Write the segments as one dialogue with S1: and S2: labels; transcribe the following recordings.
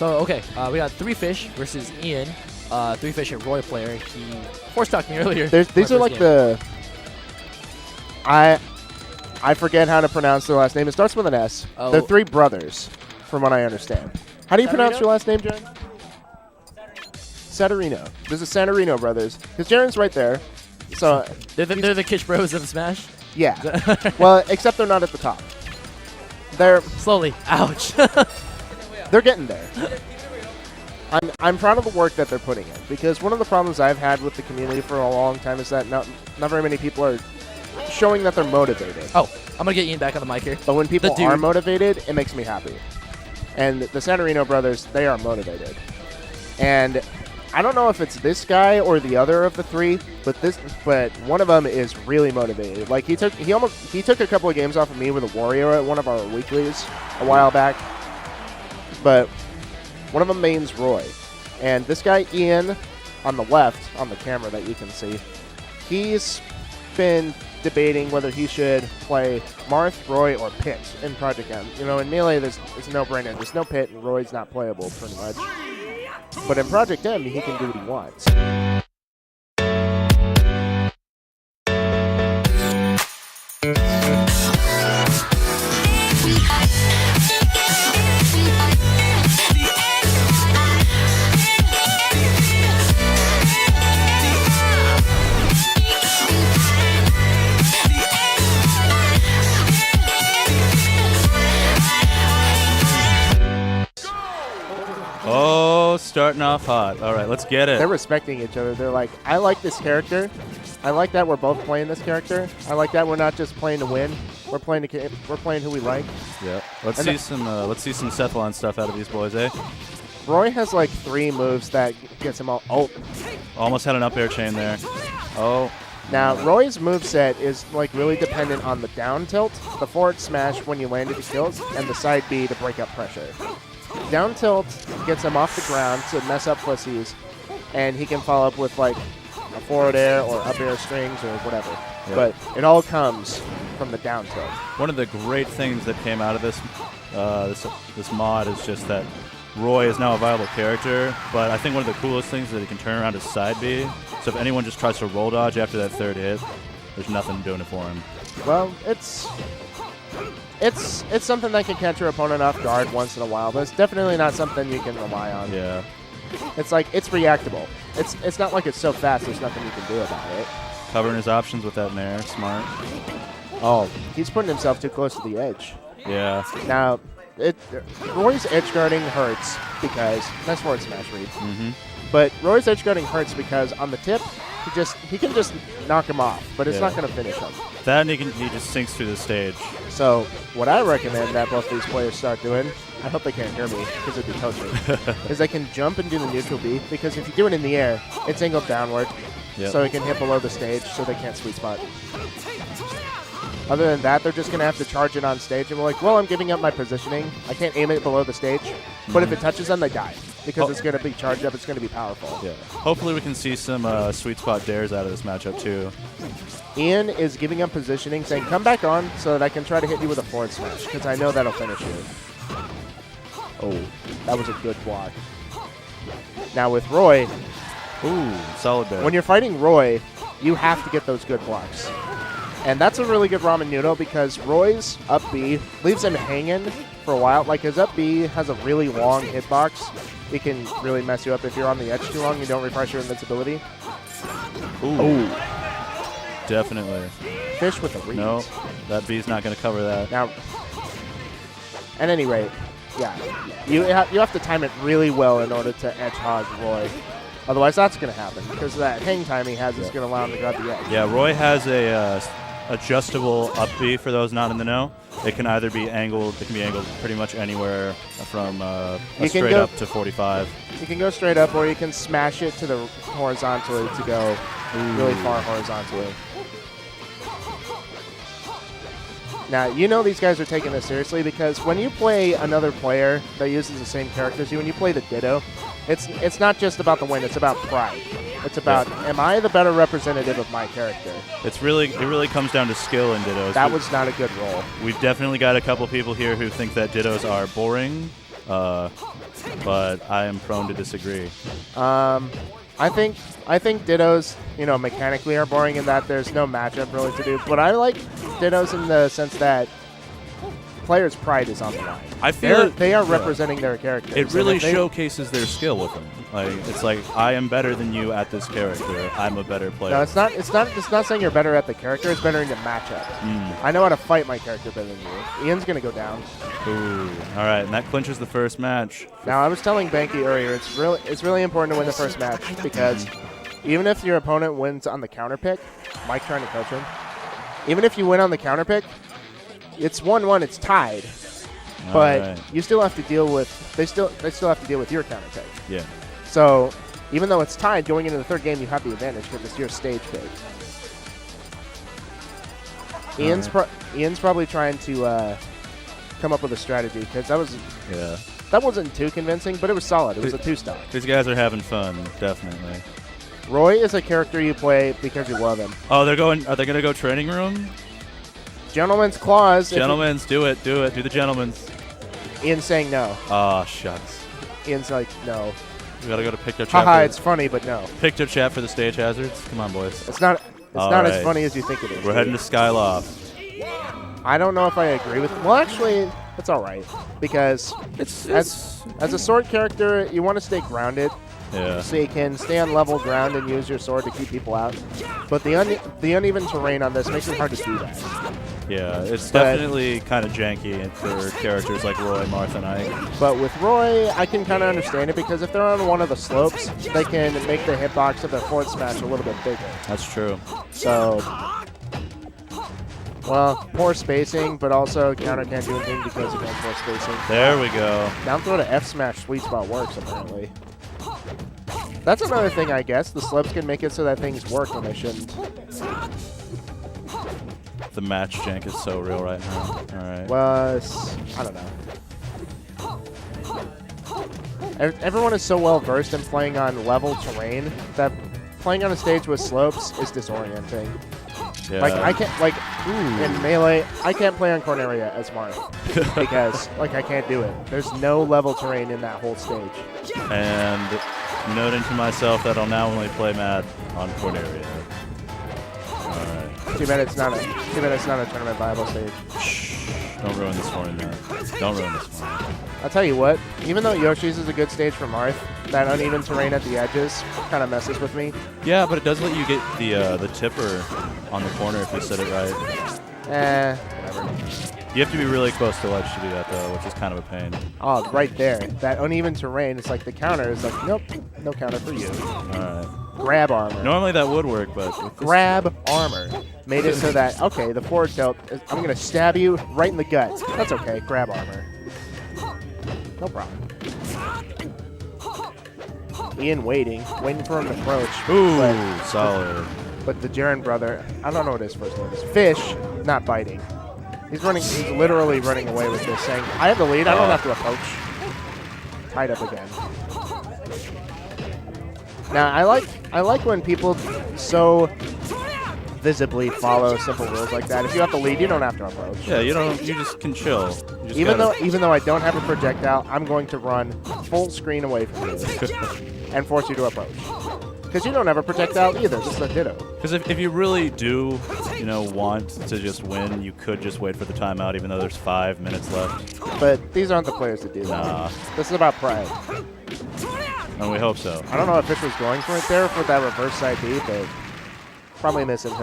S1: So, okay, we got 3Fish versus Ian. 3Fish, a Roy player. He force-talked me earlier.
S2: These are like the... I forget how to pronounce their last name. It starts with an S.
S1: Oh.
S2: They're 3 brothers, from what I understand. How do you pronounce your last name, Jaren? Saturino. There's the Saturino brothers. Because Jaren's right there. So
S1: They're the Kish Bros of Smash?
S2: yeah. Well, except they're not at the top. They're
S1: Slowly. Ouch.
S2: they're getting there. I'm proud of the work that they're putting in, because one of the problems I've had with the community for a long time is that not very many people are showing that they're motivated.
S1: Oh, I'm going to get Ian back on the mic here.
S2: But when people
S1: dude.
S2: are motivated, it makes me happy. And the Saturino brothers, they are motivated. And I don't know if it's this guy or the other of the 3, but one of them is really motivated. Like he took a couple of games off of me with a Wario at one of our weeklies a while back. But one of them mains Roy. And this guy Ian on the left on the camera that you can see, he's been debating whether he should play Marth, Roy, or Pit in Project M. You know, in Melee, it's a no-brainer. There's no Pit, and Roy's not playable, pretty much. But in Project M, he can do what he wants.
S3: Oh, starting off hot. All right, let's get it.
S2: They're respecting each other. They're like, I like this character. I like that we're both playing this character. I like that we're not just playing to win. We're playing who we like.
S3: Yeah. Let's see some Cephalon stuff out of these boys, eh?
S2: Roy has like 3 moves that gets him all. Oh,
S3: almost had an up air chain there. Oh.
S2: Now, Roy's moveset is like really dependent on the down tilt, the forward smash when you landed the kills, and the side B to break up pressure. Down tilt gets him off the ground to mess up pussies, and he can follow up with like a forward air or up air strings or whatever. Yep. But it all comes from the down tilt.
S3: One of the great things that came out of this this mod is just that Roy is now a viable character, but I think one of the coolest things is that he can turn around his side B. So if anyone just tries to roll dodge after that 3rd hit, there's nothing doing it for him.
S2: Well, it's something that can catch your opponent off guard once in a while, but it's definitely not something you can rely on.
S3: Yeah.
S2: It's like, it's reactable. It's not like it's so fast there's nothing you can do about it.
S3: Covering his options with that Nair, smart.
S2: Oh, he's putting himself too close to the edge.
S3: Yeah.
S2: Now, Roy's edge guarding hurts because, nice forward smash read. But Roy's edge guarding hurts because on the tip, he can just knock him off, but it's not going to finish him.
S3: That and he just sinks through the stage.
S2: So what I recommend that both these players start doing, I hope they can't hear me because it'd be torture, is they can jump and do the neutral B, because if you do it in the air, it's angled downward, so it can hit below the stage so they can't sweet spot. Other than that, they're just going to have to charge it on stage, and we're like, well, I'm giving up my positioning. I can't aim it below the stage, but if it touches them, they die. Because it's going to be charged up, it's going to be powerful.
S3: Yeah. Hopefully we can see some sweet spot dares out of this matchup too.
S2: Ian is giving up positioning, saying, come back on so that I can try to hit you with a forward smash, because I know that'll finish you. Oh, that was a good block. Now with Roy,
S3: ooh, solid there.
S2: When you're fighting Roy, you have to get those good blocks. And that's a really good ramen noodle, because Roy's up B leaves him hanging for a while. Like, his up B has a really long hitbox. It can really mess you up if you're on the edge too long. You don't refresh your invincibility.
S3: Ooh. Definitely.
S2: Fish with a read.
S3: No, that B's not going to cover that.
S2: Now, at any rate, yeah, you have to time it really well in order to edge hog Roy. Otherwise, that's going to happen, because that hang time he has is going to allow him to grab the edge.
S3: Yeah, Roy has a adjustable up B for those not in the know. It can either be angled, pretty much anywhere from straight up to 45.
S2: You can go straight up, or you can smash it to the horizontally to go really far horizontally. Now, you know these guys are taking this seriously, because when you play another player that uses the same character as you, when you play the Ditto, it's not just about the win, it's about pride. It's about, am I the better representative of my character?
S3: It really comes down to skill in Dittos.
S2: That was not a good roll.
S3: We've definitely got a couple people here who think that Dittos are boring. but I am prone to disagree.
S2: I think Dittos, mechanically are boring in that there's no matchup really to do. But I like Dittos in the sense that players' pride is on the line.
S3: I feel
S2: they are representing their characters.
S3: It really
S2: and if they-
S3: showcases their skill with them. Like it's like I am better than you at this character. I'm a better player.
S2: No, it's not. It's not saying you're better at the character. It's better in the matchup. I know how to fight my character better than you. Ian's gonna go down.
S3: Ooh. All right, and that clinches the first match.
S2: Now, I was telling Banky earlier, it's really important to win the first match because even if your opponent wins on the counter pick, Mike trying to coach him. Even if you win on the counter pick, it's 1-1. It's tied, but
S3: right.
S2: you still have to deal with. They still have to deal with your counter pick.
S3: Yeah.
S2: So even though it's tied, going into the third game, you have the advantage because it's your stage pick. Ian's probably trying to come up with a strategy because that wasn't too convincing, but it was solid. It was a 2-star.
S3: These guys are having fun, definitely.
S2: Roy is a character you play because you love him.
S3: Oh, they're going. Are they going to go training room?
S2: Gentleman's clause.
S3: Gentlemen's, do it. Do the gentlemen's.
S2: Ian's saying no.
S3: Oh, shucks.
S2: Ian's like, no.
S3: We got to go to picture chat.
S2: Haha, it's funny, but no.
S3: Picture chat for the stage hazards. Come on, boys.
S2: It's not
S3: All
S2: as
S3: right.
S2: funny as you think it is.
S3: We're heading to Skyloft.
S2: I don't know if I agree with. Well, actually, it's all right because
S3: It's
S2: as a sword character, you want to stay grounded.
S3: yeah.
S2: So you can stay on level ground and use your sword to keep people out. But the uneven terrain on this makes it hard to do that.
S3: Yeah, it's
S2: But-
S3: definitely kind of janky for characters like Roy, Martha, and Ike.
S2: But with Roy, I can kind of understand it because if they're on one of the slopes, they can make the hitbox of their forward smash a little bit bigger.
S3: That's true.
S2: So, well, poor spacing, but also counter can't do anything because of poor spacing.
S3: There we go.
S2: Down throw to F smash sweet spot works apparently. That's another thing, I guess. The slopes can make it so that things work when they shouldn't.
S3: The match jank is so real right now. All right.
S2: Well, I don't know. Everyone is so well versed in playing on level terrain that playing on a stage with slopes is disorienting.
S3: yeah.
S2: Like I can't in Melee, I can't play on Corneria as Marth because I can't do it. There's no level terrain in that whole stage.
S3: And noting to myself that I'll now only play Mad on Corneria. All right.
S2: Too bad it's not a tournament viable stage.
S3: Shh. Don't ruin this for me, man. Don't ruin this for me.
S2: I'll tell you what, even though Yoshi's is a good stage for Marth, that uneven terrain at the edges kind of messes with me.
S3: Yeah, but it does let you get the tipper on the corner if you set it right.
S2: Whatever.
S3: You have to be really close to ledge to do that, though, which is kind of a pain.
S2: Oh, right there. That uneven terrain, it's like the counter is like, nope, no counter for you.
S3: All right.
S2: Grab armor.
S3: Normally that would work, but with this-
S2: Grab armor. Made it so that, okay, the forward tilt, I'm going to stab you right in the gut. That's okay, grab armor. No problem. Ian waiting for him to approach.
S3: Ooh, solid.
S2: But the Jaren brother, I don't know what his first name is. Fish, not biting. He's literally running away with this, saying, I have the lead, I don't have to approach. Tied up again. Now, I like when people so visibly follow simple rules like that. If you have the lead, you don't have to approach.
S3: Yeah, you just can chill. You just
S2: Even
S3: gotta-
S2: though I don't have a projectile, I'm going to run full screen away from you and force you to approach. Because you don't have a projectile either. This is a Ditto.
S3: Because if you really do, want to just win, you could just wait for the timeout, even though there's 5 minutes left.
S2: But these aren't the players to do that.
S3: Nah.
S2: This is about pride.
S3: And we hope so.
S2: I don't know if Fish was going for it there for that reverse side B, but probably missing.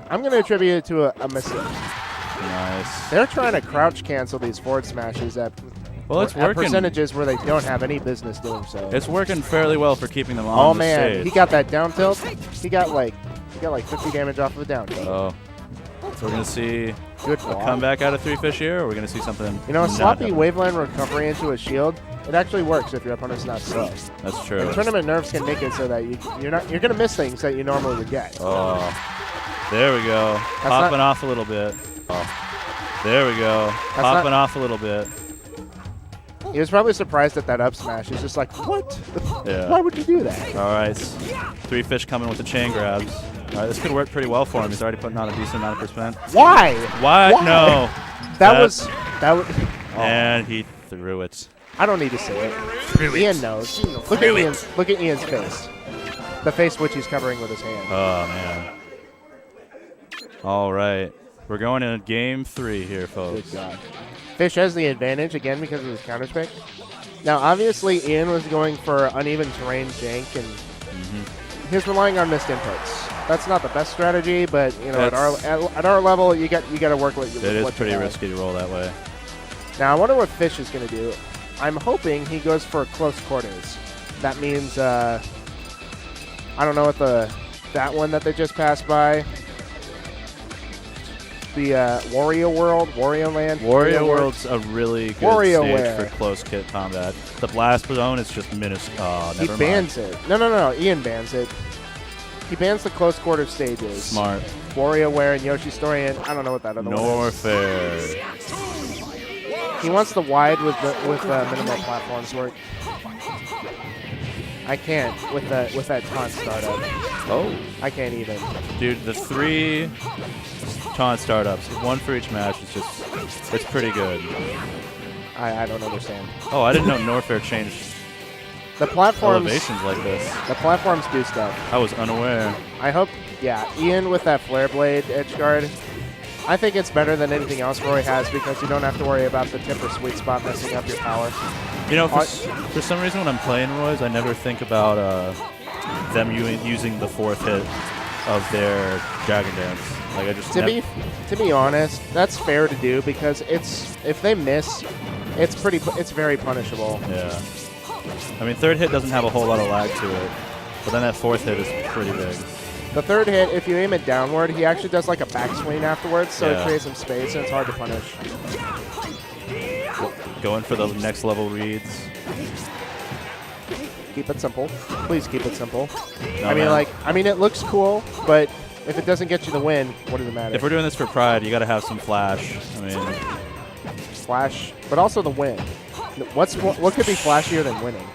S2: I'm going to attribute it to a miss.
S3: Nice.
S2: They're trying to crouch cancel these forward smashes at
S3: It's
S2: at
S3: working.
S2: percentages where they don't have any business doing so.
S3: It's working fairly well for keeping them on
S2: Oh
S3: the
S2: man,
S3: stage.
S2: he got that down tilt. He got like 50 damage off of a down tilt.
S3: Oh. So we're going to see
S2: Good
S3: a
S2: block.
S3: comeback out of 3-fish here, or we're going to see something
S2: A
S3: not
S2: sloppy
S3: happen?
S2: waveland recovery into a shield. It actually works if your opponent's not slow.
S3: That's true.
S2: And tournament nerves can make it so that you're gonna miss things that you normally would get.
S3: Oh. There we go. Popping off a little bit. Oh. There we go. Popping off a little bit.
S2: He was probably surprised at that up smash. He's just like, what?
S3: Yeah.
S2: Why would you do that?
S3: All right. 3-fish coming with the chain grabs. All right, this could work pretty well for him. He's already putting on a decent amount of percent.
S2: Why?
S3: Why? No.
S2: That was.
S3: And he threw it.
S2: I don't need to say it. Ian knows. Look at Ian's face. The face which he's covering with his hand.
S3: Oh, man. All right. We're going in game 3 here, folks.
S2: Good God. Fish has the advantage again because of his counter pick. Now, obviously, Ian was going for uneven terrain jank, and he's relying on missed inputs. That's not the best strategy, but you know, at our level, you got to work with.
S3: It is pretty risky to roll that way.
S2: Now, I wonder what Fish is going to do. I'm hoping he goes for close quarters. That means I don't know what that one that they just passed by. The Wario World, Wario Land.
S3: Wario World's a really good
S2: WarioWare.
S3: stage for close kit combat. The Blast Zone is just minuscule. Oh,
S2: He
S3: never
S2: bans
S3: mind.
S2: it. No. Ian bans it. He bans the close quarter stages.
S3: Smart.
S2: WarioWare and Yoshi Story, and I don't know what that other one is.
S3: Norfair.
S2: He wants the wide with minimal platforms work. I can't with that taunt startup.
S3: Oh.
S2: I can't even.
S3: Dude, the 3 taunt startups, 1 for each match, it's pretty good.
S2: I don't understand.
S3: Oh, I didn't know Norfair changed
S2: The platforms.
S3: elevations like this.
S2: The platforms do stuff.
S3: I was unaware.
S2: I hope. Yeah, Ian with that flare blade edge guard. I think it's better than anything else Roy has because you don't have to worry about the tip or sweet spot messing up your power.
S3: You know, for some reason when I'm playing Roy's, I never think about them using the 4th hit of their Dragon Dance. Like I just
S2: To be honest, that's fair to do because if they miss, it's very punishable.
S3: Yeah. I mean, 3rd hit doesn't have a whole lot of lag to it, but then that 4th hit is pretty big.
S2: The 3rd hit, if you aim it downward, he actually does like a backswing afterwards, so it creates some space and it's hard to punish.
S3: Going for the next level reads.
S2: Keep it simple. Please keep it simple.
S3: No,
S2: I mean, it looks cool, but if it doesn't get you the win, what does it matter?
S3: If we're doing this for pride, you got to have some flash. I mean,
S2: Flash, but also the win. What could be flashier than winning?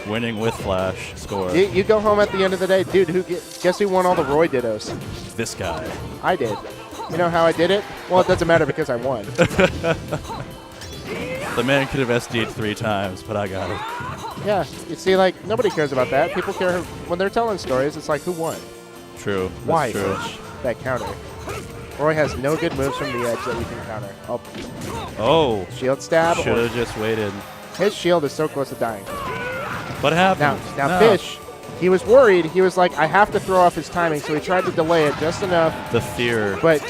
S3: winning with flash score.
S2: You go home at the end of the day, dude. Guess who won all the Roy Dittos?
S3: This guy.
S2: I did. You know how I did it? Well, it doesn't matter because I won.
S3: The man could have SD'd 3 times, but I got it.
S2: Yeah, you see, like, nobody cares about that. People care when they're telling stories. It's like, who won?
S3: True. That's
S2: Why?
S3: true.
S2: That counter. Roy has no good moves from the edge that you can counter. Oh,
S3: Oh.
S2: shield stab.
S3: Should have just waited.
S2: His shield is so close to dying.
S3: What happened?
S2: Now
S3: No.
S2: Fish, he was worried. He was like, I have to throw off his timing, so he tried to delay it just enough.
S3: The fear.
S2: But,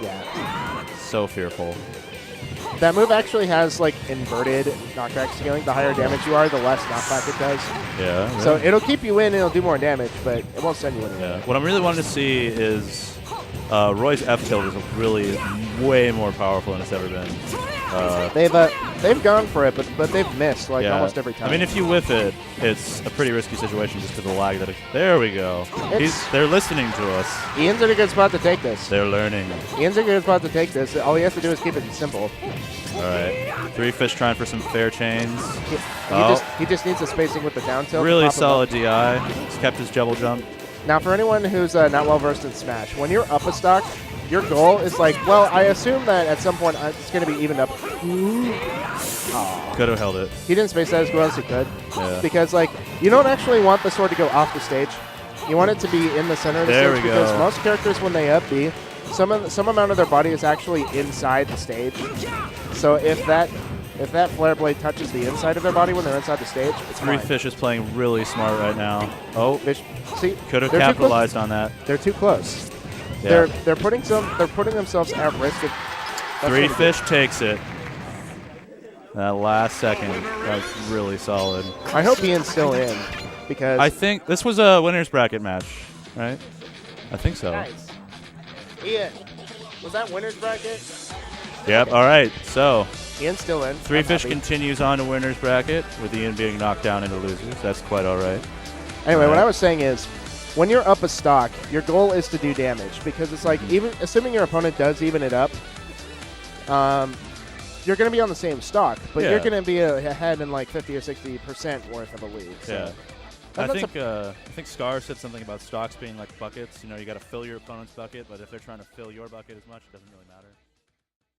S2: yeah.
S3: So fearful.
S2: That move actually has, like, inverted knockback scaling. The higher damage you are, the less knockback it does.
S3: Yeah. Really.
S2: So it'll keep you in and it'll do more damage, but it won't send you anywhere.
S3: Yeah. What I'm really wanting to see is Roy's F tilt is really way more powerful than it's ever been.
S2: They've gone for it, but they've missed like
S3: Yeah.
S2: almost every time.
S3: I mean, if you whiff it, it's a pretty risky situation just because of the lag. There we go. They're listening to us.
S2: Ian's in a good spot to take this.
S3: They're learning.
S2: Ian's in a good spot to take this. All he has to do is keep it simple.
S3: All right. 3 Fish trying for some fair chains.
S2: He just needs the spacing with the down tilt. to
S3: Really
S2: pop him up.
S3: solid DI. He's kept his double jump.
S2: Now, for anyone who's not well versed in Smash, when you're up a stock, your goal is like, well, I assume that at some point it's going to be evened up.
S3: Could have held it.
S2: He didn't space that as well as he could.
S3: Yeah.
S2: Because, like, you don't actually want the sword to go off the stage. You want it to be in the center of the
S3: There
S2: stage
S3: we
S2: because
S3: go.
S2: most characters, when they up B, some amount of their body is actually inside the stage. So if that flare blade touches the inside of their body when they're inside the stage, it's
S3: 3
S2: fine.
S3: Fish is playing really smart right now. Oh,
S2: Fish, see,
S3: could have
S2: they're too close.
S3: capitalized on that.
S2: They're too close.
S3: Yeah.
S2: They're putting themselves at risk of. That's
S3: 3
S2: what he
S3: Fish takes it. That last second, that was really solid.
S2: did. I hope Ian's still in because.
S3: I think this was a winner's bracket match, right? I think so.
S2: Nice. Ian, was that winner's bracket?
S3: Yep. All right. So
S2: Ian's still in.
S3: 3
S2: I'm
S3: Fish
S2: happy.
S3: continues on to winner's bracket with Ian being knocked down into losers. That's quite all right.
S2: Anyway, what
S3: Alright.
S2: I was saying is, when you're up a stock, your goal is to do damage because it's like even assuming your opponent does even it up, you're going to be on the same stock, but
S3: Yeah.
S2: you're going to be ahead in like 50 or 60% worth of a lead. So.
S3: Yeah.
S2: And
S3: I
S2: that's
S3: think Scar said something about stocks being like buckets. You know, you got to fill your opponent's bucket, but if they're trying to fill your bucket as much, it doesn't really matter.